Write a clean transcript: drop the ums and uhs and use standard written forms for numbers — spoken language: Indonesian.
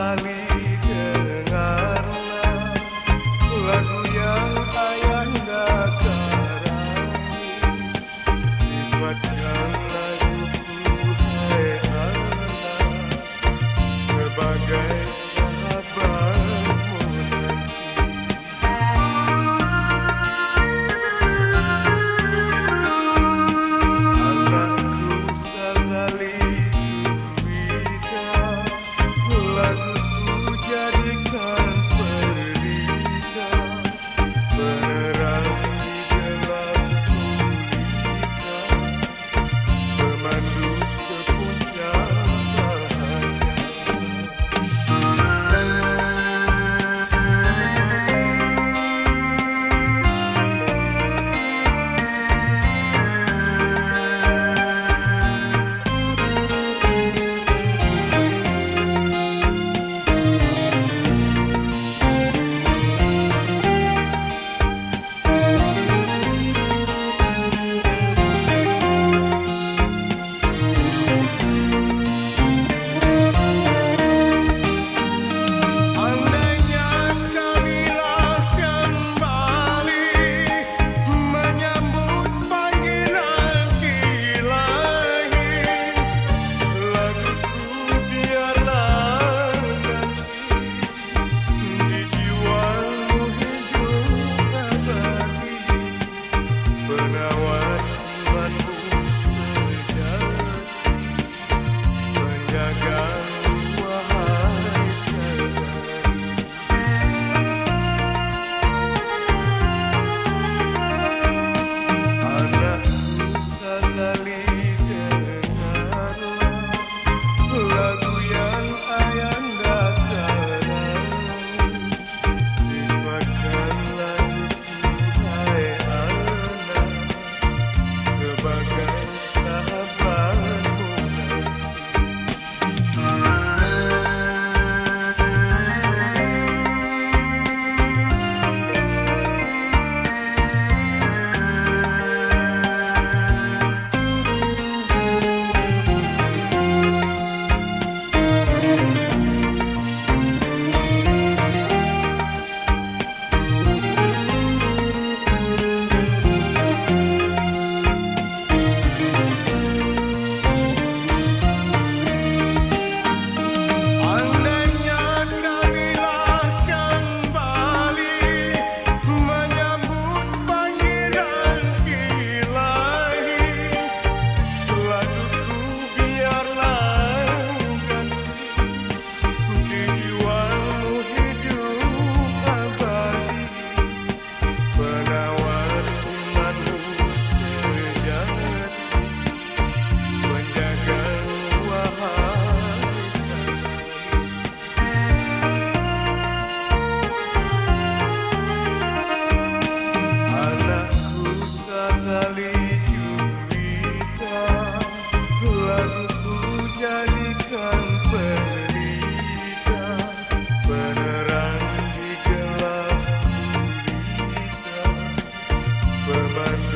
kali dengarlah lagu yang ayahanda karangi. Nikmatkan laguku hai anak sebagai sahabatmu nanti. Anakku sekali juwita, laguku jadikan pelita, penerang di gelap gulita, pemandu ke puncak bahagia. Andainya kamilah kembali menyambut panggilan ilahi, laguku biarlah ganti di jiwamu hidup abadi, penawar imanmu sejati, penjagamu wahai saudari. Anakku sekali dengarlah lagu yang ayahanda karangi. Nikmatkan laguku hai anak sebagai sahabatmu Andainya kamilah kembali menyambut panggilan ilahi, laguku biarlah ganti di jiwamu hidup abadi, penawar imanmu sejati, penjagamu wahai anakku sekali juwita, laguku jadikan pelita, penerang di gelap gulita, pemandu